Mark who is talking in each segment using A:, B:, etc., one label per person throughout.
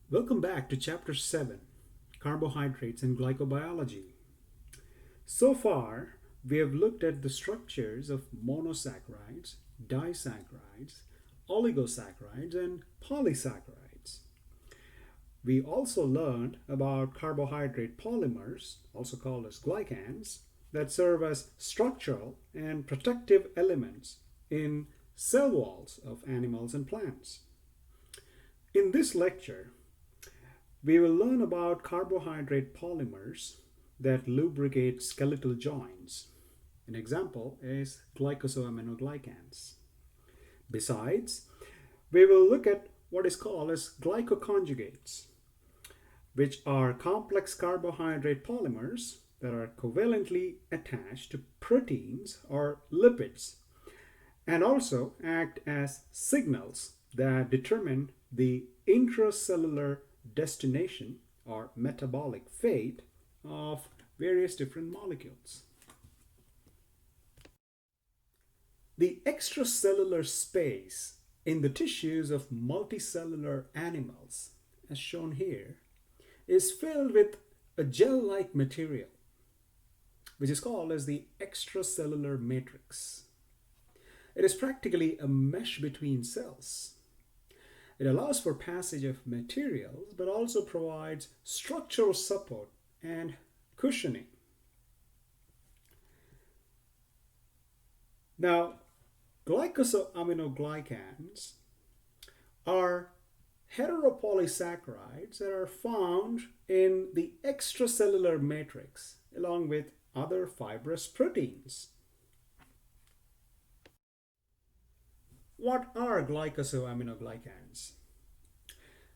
A: Welcome back to Chapter 7, Carbohydrates and Glycobiology. So far, we have looked at the structures of monosaccharides, disaccharides, oligosaccharides, and polysaccharides. We also learned about carbohydrate polymers, also called as glycans, that serve as structural and protective elements in cell walls of animals and plants. In this lecture, we will learn about carbohydrate polymers that lubricate skeletal joints. An example is glycosaminoglycans. Besides, we will look at what is called as glycoconjugates, which are complex carbohydrate polymers that are covalently attached to proteins or lipids and also act as signals that determine the intracellular destination or metabolic fate of various different molecules. The extracellular space in the tissues of multicellular animals, as shown here, is filled with a gel-like material, which is called as the extracellular matrix. It is practically a mesh between cells. It allows for passage of materials, but also provides structural support and cushioning. Now, glycosaminoglycans are heteropolysaccharides that are found in the extracellular matrix along with other fibrous proteins. What are glycosaminoglycans?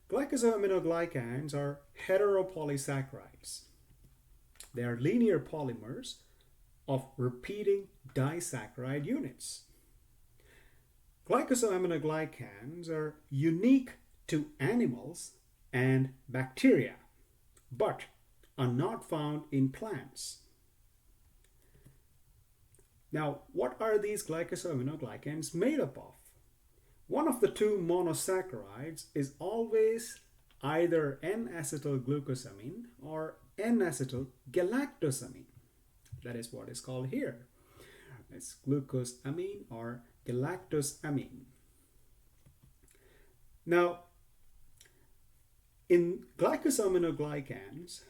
A: Glycosaminoglycans are heteropolysaccharides. They are linear polymers of repeating disaccharide units. Glycosaminoglycans are unique to animals and bacteria, but are not found in plants. Now, what are these glycosaminoglycans made up of? One of the two monosaccharides is always either N-acetylglucosamine or N-acetylgalactosamine. That is what is called here. It's glucosamine or galactosamine. Now, in glycosaminoglycans,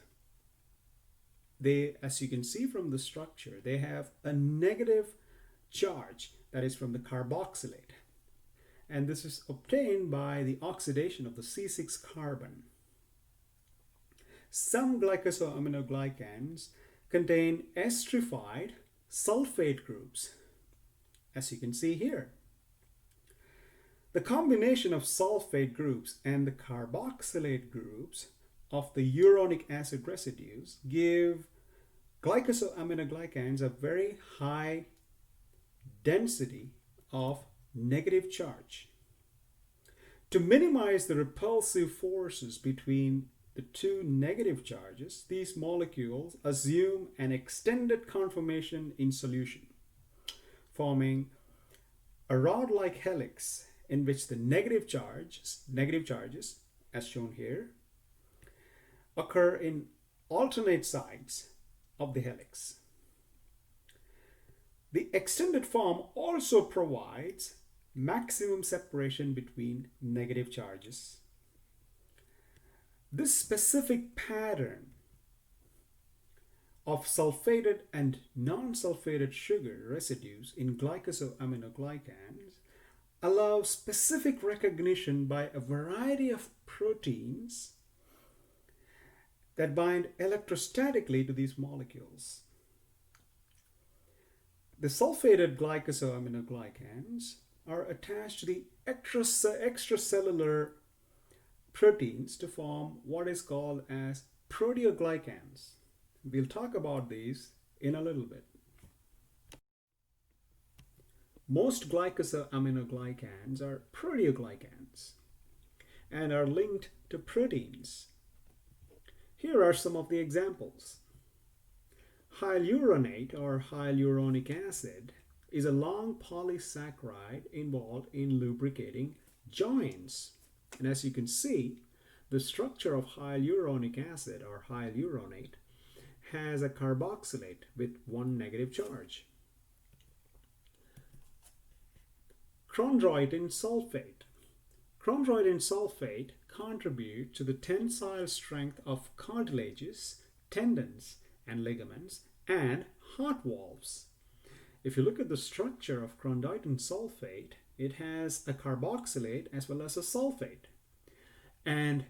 A: as you can see from the structure, they have a negative charge that is from the carboxylate. And this is obtained by the oxidation of the C6 carbon. Some glycosaminoglycans contain esterified sulfate groups, as you can see here. The combination of sulfate groups and the carboxylate groups of the uronic acid residues give glycosaminoglycans a very high density of negative charge. To minimize the repulsive forces between the two negative charges, these molecules assume an extended conformation in solution, forming a rod-like helix in which the negative charges, as shown here, occur in alternate sides of the helix. The extended form also provides maximum separation between negative charges. This specific pattern of sulfated and non-sulfated sugar residues in glycosaminoglycans allows specific recognition by a variety of proteins that bind electrostatically to these molecules. The sulfated glycosaminoglycans are attached to the extracellular proteins to form what is called as proteoglycans. We'll talk about these in a little bit. Most glycosaminoglycans are proteoglycans and are linked to proteins. Here are some of the examples. Hyaluronate or hyaluronic acid is a long polysaccharide involved in lubricating joints. And as you can see, the structure of hyaluronic acid or hyaluronate has a carboxylate with one negative charge. Chondroitin sulfate. Chondroitin sulfate contributes to the tensile strength of cartilages, tendons, and ligaments, and heart valves. If you look at the structure of chondroitin sulfate, it has a carboxylate as well as a sulfate. And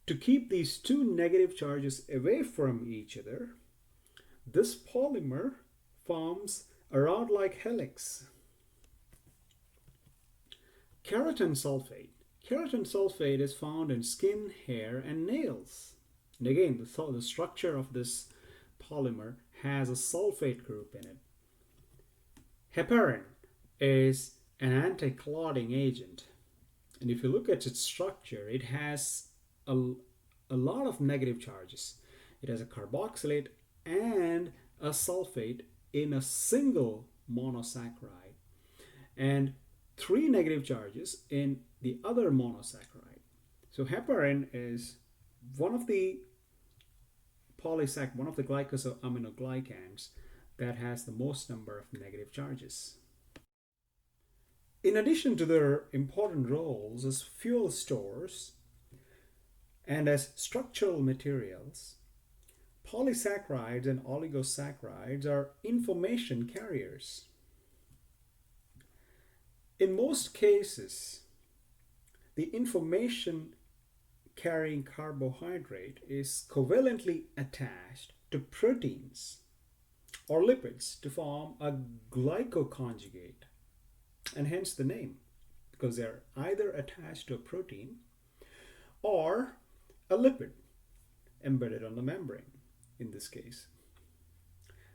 A: to keep these two negative charges away from each other, this polymer forms a rod-like helix. Keratin sulfate. Keratin sulfate is found in skin, hair, and nails. And again, the structure of this polymer has a sulfate group in it. Heparin is an anti-clotting agent. And if you look at its structure, it has a lot of negative charges. It has a carboxylate and a sulfate in a single monosaccharide, and 3 negative charges in the other monosaccharide. So heparin is one of the glycosaminoglycans that has the most number of negative charges. In addition to their important roles as fuel stores and as structural materials, polysaccharides and oligosaccharides are information carriers. In most cases, the information carrying carbohydrate is covalently attached to proteins or lipids to form a glycoconjugate, and hence the name, because they're either attached to a protein or a lipid embedded on the membrane in this case.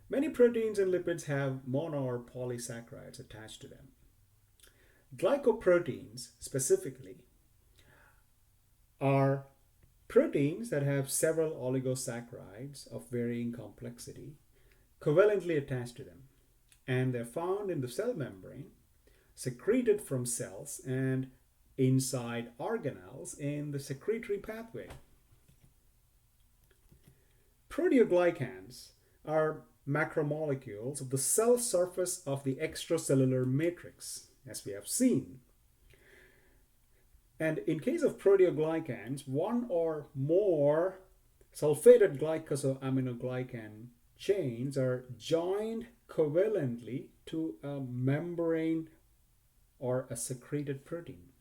A: Many proteins and lipids have mono or polysaccharides attached to them. Glycoproteins specifically are proteins that have several oligosaccharides of varying complexity covalently attached to them, and they're found in the cell membrane, secreted from cells, and inside organelles in the secretory pathway. Proteoglycans are macromolecules of the cell surface of the extracellular matrix, as we have seen. And in case of proteoglycans, one or more sulfated glycosaminoglycan chains are joined covalently to a membrane or a secreted protein.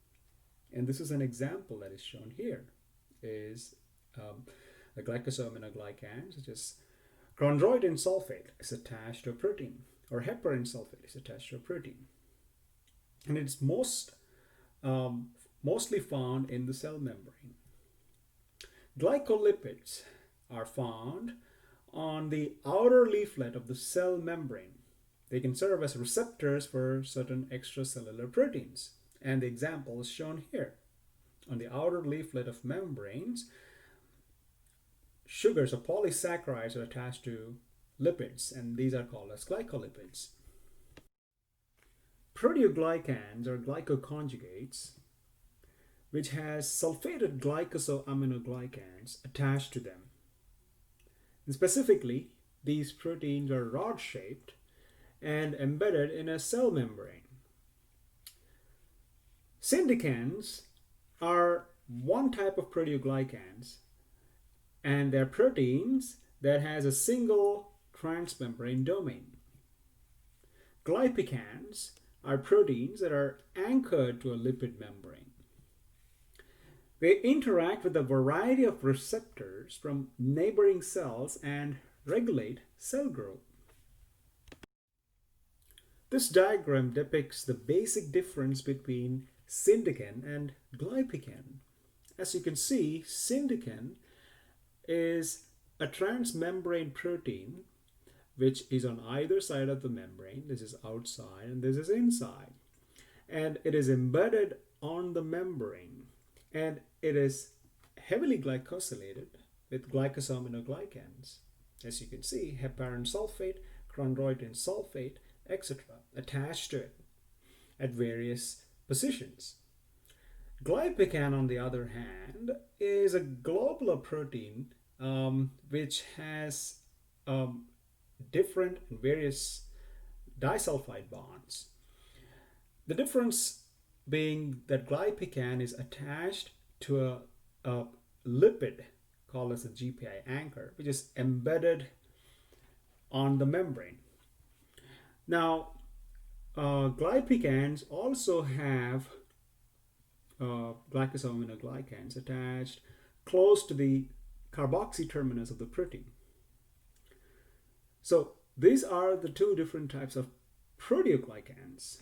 A: And this is an example that is shown here, is a glycosaminoglycan, such as chondroitin sulfate is attached to a protein, or heparin sulfate is attached to a protein. And it's mostly found in the cell membrane. Glycolipids are found on the outer leaflet of the cell membrane. They can serve as receptors for certain extracellular proteins. And the example is shown here. On the outer leaflet of membranes, sugars or polysaccharides are attached to lipids, and these are called as glycolipids. Proteoglycans are glycoconjugates which has sulfated glycosaminoglycans attached to them. And specifically, these proteins are rod-shaped and embedded in a cell membrane. Syndicans are one type of proteoglycans, and they're proteins that has a single transmembrane domain. Glypicans are proteins that are anchored to a lipid membrane. They interact with a variety of receptors from neighboring cells and regulate cell growth. This diagram depicts the basic difference between syndican and glypican. As you can see, syndican is a transmembrane protein which is on either side of the membrane. This is outside and this is inside. And it is embedded on the membrane, and it is heavily glycosylated with glycosaminoglycans. As you can see, heparin sulfate, chondroitin sulfate, etc. attached to it at various positions. Glypican, on the other hand, is a globular protein which has different and various disulfide bonds. The difference being that glypican is attached to a lipid called as a GPI anchor, which is embedded on the membrane. Now, glypicans also have glycosaminoglycans attached close to the carboxy terminus of the protein. So these are the two different types of proteoglycans.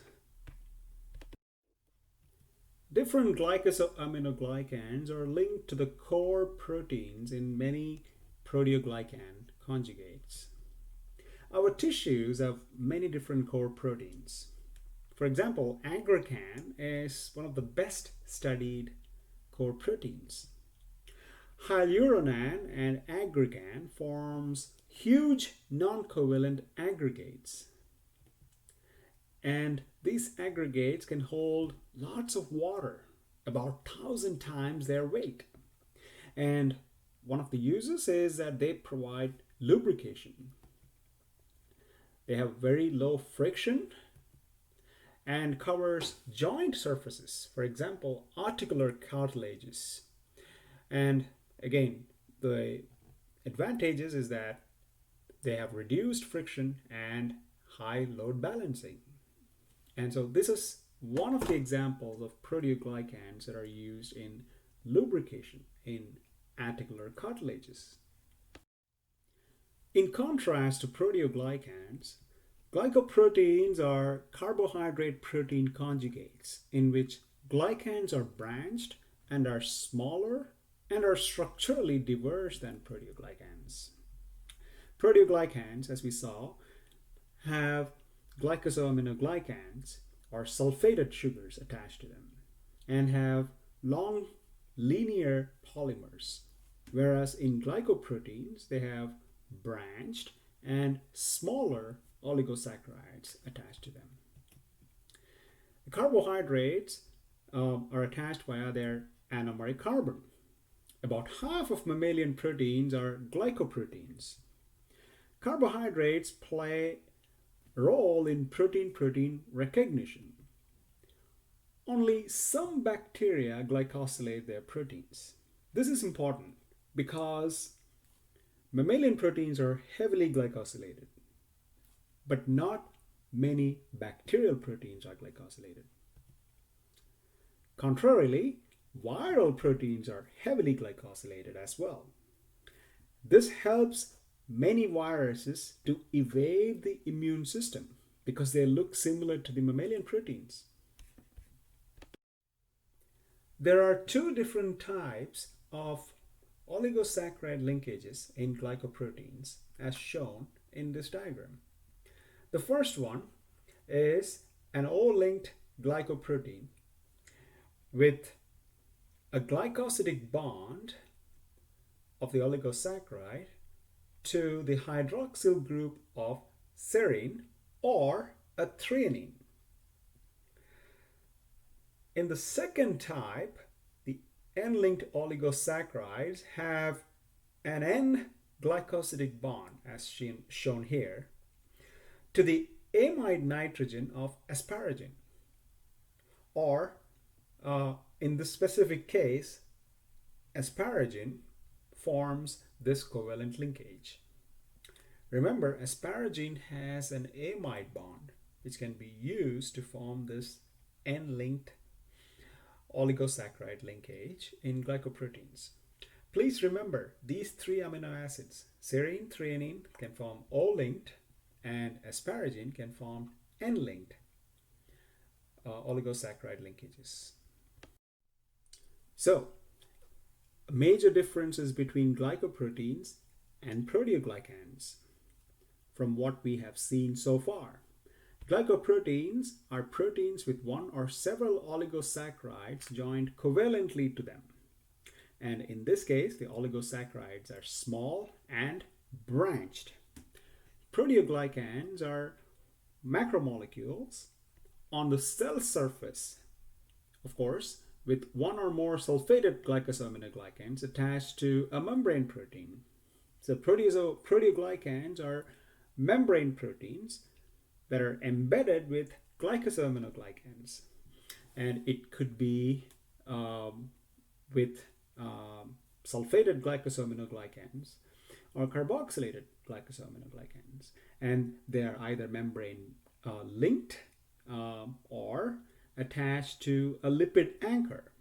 A: Different glycosaminoglycans are linked to the core proteins in many proteoglycan conjugates. Our tissues have many different core proteins. For example, Aggrecan is one of the best studied core proteins. Hyaluronan and Aggrecan forms huge non-covalent aggregates. And these aggregates can hold lots of water, about 1,000 times their weight. And one of the uses is that they provide lubrication. They have very low friction and covers joint surfaces, for example, articular cartilages. And again, the advantages is that they have reduced friction and high load balancing. And so this is one of the examples of proteoglycans that are used in lubrication in articular cartilages. In contrast to proteoglycans, glycoproteins are carbohydrate protein conjugates in which glycans are branched and are smaller and are structurally diverse than proteoglycans. Proteoglycans, as we saw, have glycosaminoglycans or sulfated sugars attached to them and have long linear polymers, whereas in glycoproteins they have branched and smaller oligosaccharides attached to them. The carbohydrates are attached via their anomeric carbon. About half of mammalian proteins are glycoproteins. Carbohydrates play a role in protein-protein recognition. Only some bacteria glycosylate their proteins. This is important because mammalian proteins are heavily glycosylated, but not many bacterial proteins are glycosylated. Contrarily, viral proteins are heavily glycosylated as well. This helps many viruses to evade the immune system because they look similar to the mammalian proteins. There are two different types of oligosaccharide linkages in glycoproteins as shown in this diagram. The first one is an O-linked glycoprotein with a glycosidic bond of the oligosaccharide to the hydroxyl group of serine or a threonine. In the second type, the N-linked oligosaccharides have an N-glycosidic bond, as shown here, to the amide nitrogen of asparagine, or in this specific case, asparagine forms this covalent linkage. Remember, asparagine has an amide bond, which can be used to form this N-linked oligosaccharide linkage in glycoproteins. Please remember these three amino acids, serine, threonine, can form O-linked, and asparagine can form N-linked oligosaccharide linkages. So, major differences between glycoproteins and proteoglycans from what we have seen so far. Glycoproteins are proteins with one or several oligosaccharides joined covalently to them. And in this case, the oligosaccharides are small and branched. Proteoglycans are macromolecules on the cell surface. Of course, with one or more sulfated glycosaminoglycans attached to a membrane protein. So proteoglycans are membrane proteins that are embedded with glycosaminoglycans. And it could be with sulfated glycosaminoglycans or carboxylated glycosaminoglycans. And they are either membrane linked or attached to a lipid anchor.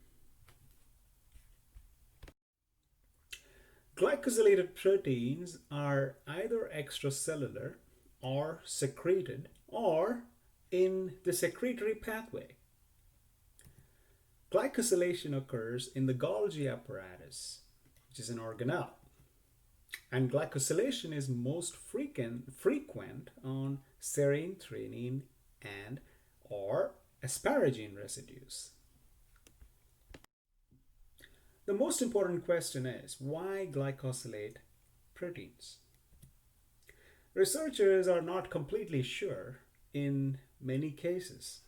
A: Glycosylated proteins are either extracellular or secreted or in the secretory pathway. Glycosylation occurs in the Golgi apparatus, which is an organelle. And glycosylation is most frequent on serine, threonine, and or asparagine residues. The most important question is, why glycosylate proteins? Researchers are not completely sure in many cases.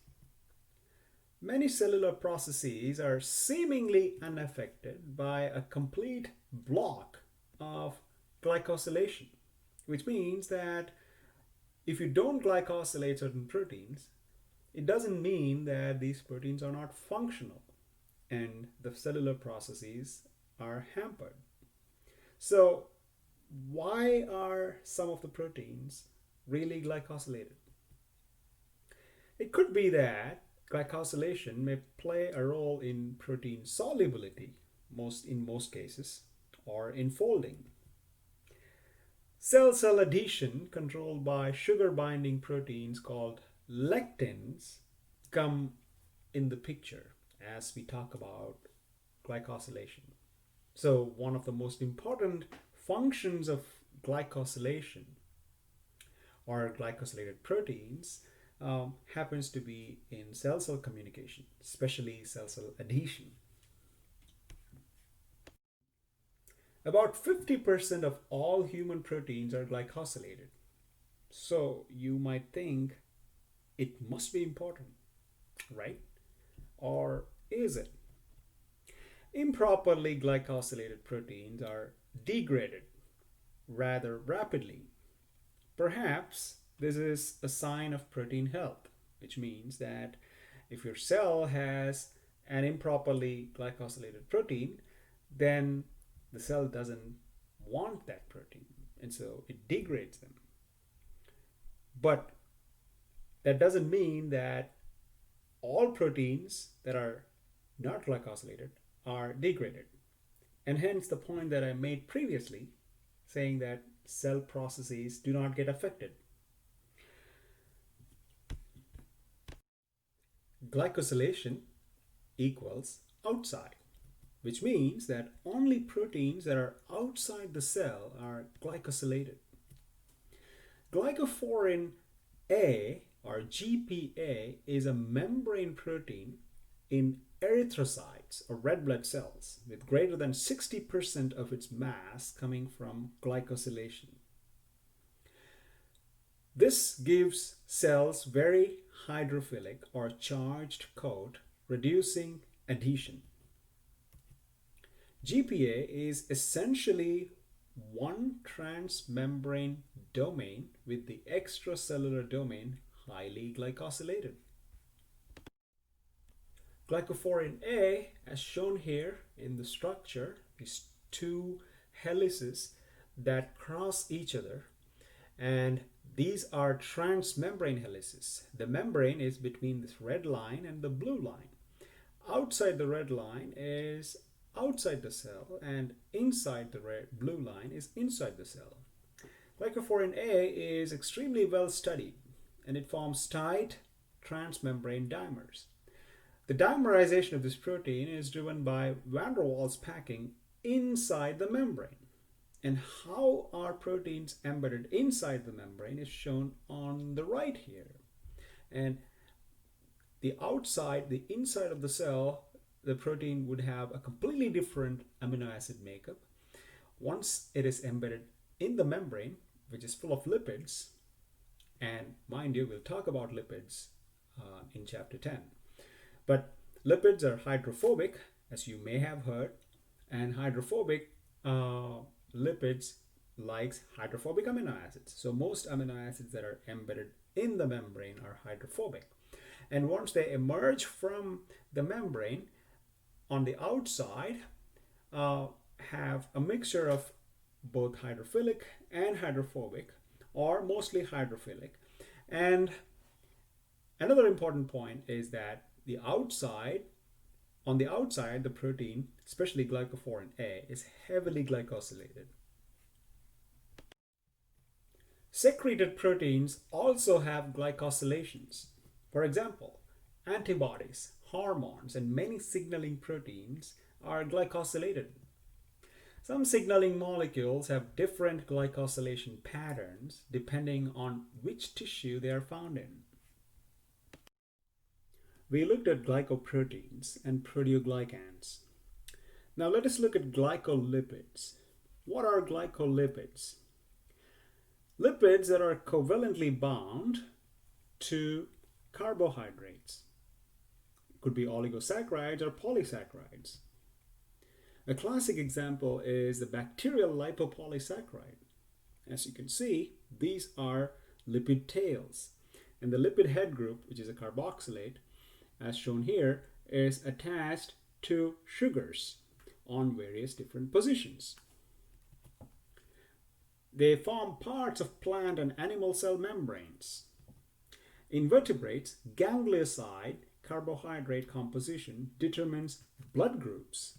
A: Many cellular processes are seemingly unaffected by a complete block of glycosylation, which means that if you don't glycosylate certain proteins, it doesn't mean that these proteins are not functional and the cellular processes are hampered. So why are some of the proteins really glycosylated? It could be that glycosylation may play a role in protein solubility in most cases, or in folding. Cell-cell adhesion controlled by sugar-binding proteins called lectins come in the picture as we talk about glycosylation. So one of the most important functions of glycosylation or glycosylated proteins happens to be in cell-cell communication, especially cell-cell adhesion. About 50% of all human proteins are glycosylated. So you might think it must be important, right? Or is it? Improperly glycosylated proteins are degraded rather rapidly. Perhaps this is a sign of protein health, which means that if your cell has an improperly glycosylated protein, then the cell doesn't want that protein, and so it degrades them. But that doesn't mean that all proteins that are not glycosylated are degraded. And hence the point that I made previously, saying that cell processes do not get affected. Glycosylation equals outside, which means that only proteins that are outside the cell are glycosylated. Glycophorin A or GPA is a membrane protein in erythrocytes or red blood cells with greater than 60% of its mass coming from glycosylation. This gives cells very hydrophilic or charged coat, reducing adhesion. GPA is essentially one transmembrane domain with the extracellular domain highly glycosylated. Glycophorin A, as shown here in the structure, is two helices that cross each other, and these are transmembrane helices. The membrane is between this red line and the blue line. Outside the red line is outside the cell, and inside the blue line is inside the cell. Glycophorin A is extremely well studied, and it forms tight transmembrane dimers. The dimerization of this protein is driven by van der Waals packing inside the membrane. And how are proteins embedded inside the membrane is shown on the right here. And the inside of the cell, the protein would have a completely different amino acid makeup. Once it is embedded in the membrane, which is full of lipids, and mind you, we'll talk about lipids in chapter 10. But Lipids are hydrophobic, as you may have heard, and hydrophobic lipids likes hydrophobic amino acids. So most amino acids that are embedded in the membrane are hydrophobic. And once they emerge from the membrane on the outside, have a mixture of both hydrophilic and hydrophobic, or mostly hydrophilic. And another important point is that on the outside, the protein, especially glycophorin A, is heavily glycosylated. Secreted proteins also have glycosylations. For example, antibodies, hormones, and many signaling proteins are glycosylated. Some signaling molecules have different glycosylation patterns depending on which tissue they are found in. We looked at glycoproteins and proteoglycans. Now let us look at glycolipids. What are glycolipids? Lipids that are covalently bound to carbohydrates. It could be oligosaccharides or polysaccharides. A classic example is the bacterial lipopolysaccharide. As you can see, these are lipid tails. And the lipid head group, which is a carboxylate, as shown here, is attached to sugars on various different positions. They form parts of plant and animal cell membranes. In vertebrates, ganglioside carbohydrate composition determines blood groups.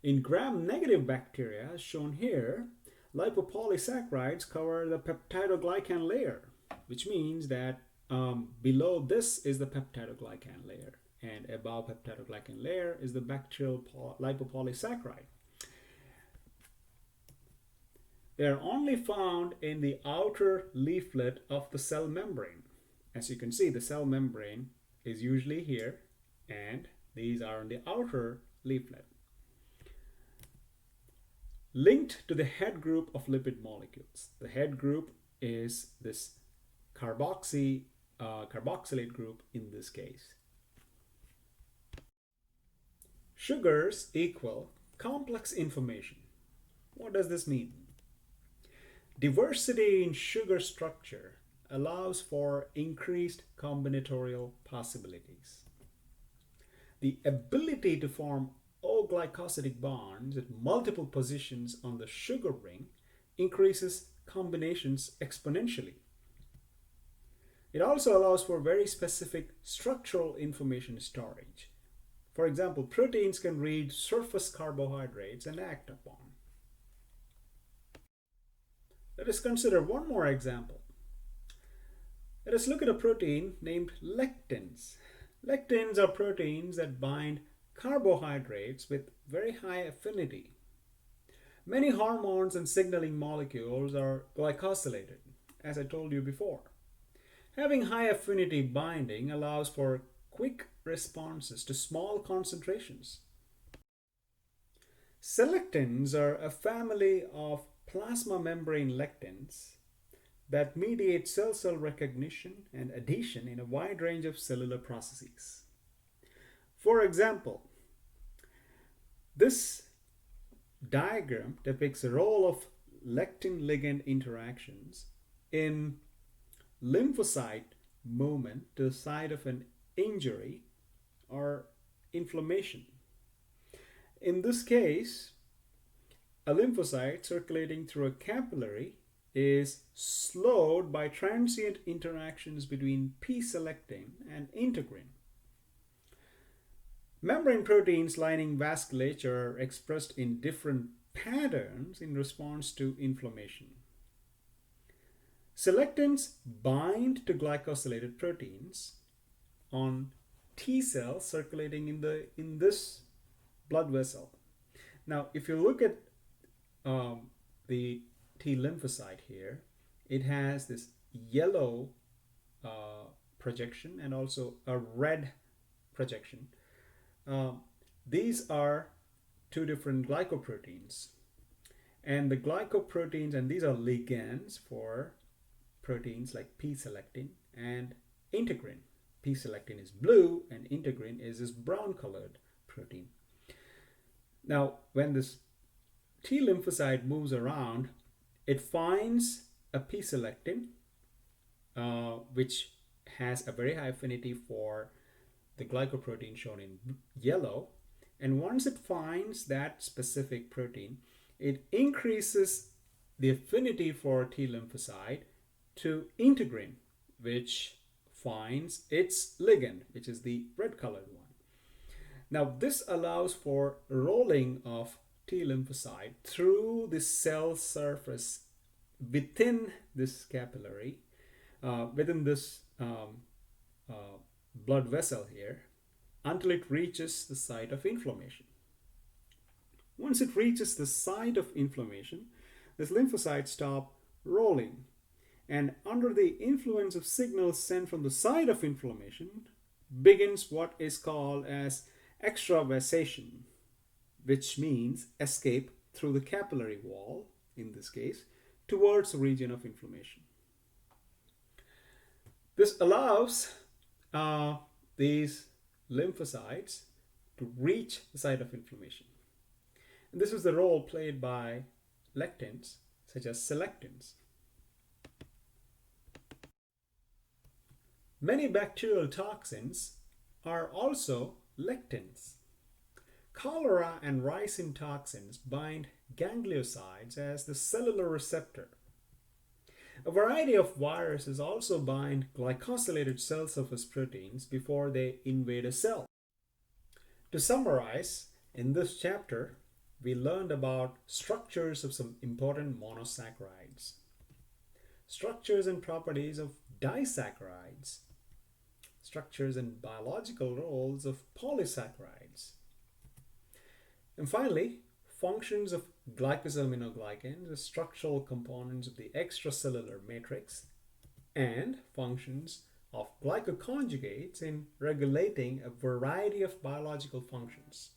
A: In gram-negative bacteria, as shown here, lipopolysaccharides cover the peptidoglycan layer, which means that below this is the peptidoglycan layer, and above peptidoglycan layer is the bacterial lipopolysaccharide. They are only found in the outer leaflet of the cell membrane. As you can see, the cell membrane is usually here, and these are on the outer leaflet. Linked to the head group of lipid molecules. The head group is this carboxylate group in this case. Sugars equal complex information. What does this mean? Diversity in sugar structure allows for increased combinatorial possibilities. The ability to form O-glycosidic bonds at multiple positions on the sugar ring increases combinations exponentially. It also allows for very specific structural information storage. For example, proteins can read surface carbohydrates and act upon. Let us consider one more example. Let us look at a protein named lectins. Lectins are proteins that bind carbohydrates with very high affinity. Many hormones and signaling molecules are glycosylated, as I told you before. Having high affinity binding allows for quick responses to small concentrations. Selectins are a family of plasma membrane lectins that mediate cell-cell recognition and adhesion in a wide range of cellular processes. For example, this diagram depicts the role of lectin-ligand interactions in lymphocyte movement to the site of an injury or inflammation. In this case, a lymphocyte circulating through a capillary is slowed by transient interactions between P-selectin and integrin. Membrane proteins lining vasculature are expressed in different patterns in response to inflammation. Selectins bind to glycosylated proteins on T cells circulating in this blood vessel. Now, if you look at the T lymphocyte here, it has this yellow projection and also a red projection. These are two different glycoproteins. And the glycoproteins, and these are ligands for proteins like P-selectin and integrin. P-selectin is blue, and integrin is this brown colored protein. Now, when this T lymphocyte moves around, it finds a P-selectin, which has a very high affinity for the glycoprotein shown in yellow. And once it finds that specific protein, it increases the affinity for T lymphocyte to integrin, which finds its ligand, which is the red colored one. Now, this allows for rolling of T lymphocyte through the cell surface within this capillary, within this blood vessel here, until it reaches the site of inflammation. Once it reaches the site of inflammation, this lymphocytes stop rolling, and under the influence of signals sent from the site of inflammation begins what is called as extravasation, which means escape through the capillary wall, in this case, towards the region of inflammation. This allows these lymphocytes to reach the site of inflammation. And this is the role played by lectins, such as lectins. Many bacterial toxins are also lectins. Cholera and ricin toxins bind gangliosides as the cellular receptor. A variety of viruses also bind glycosylated cell surface proteins before they invade a cell. To summarize, in this chapter, we learned about structures of some important monosaccharides, structures and properties of disaccharides, structures and biological roles of polysaccharides, and finally, functions of glycosaminoglycans, the structural components of the extracellular matrix, and functions of glycoconjugates in regulating a variety of biological functions.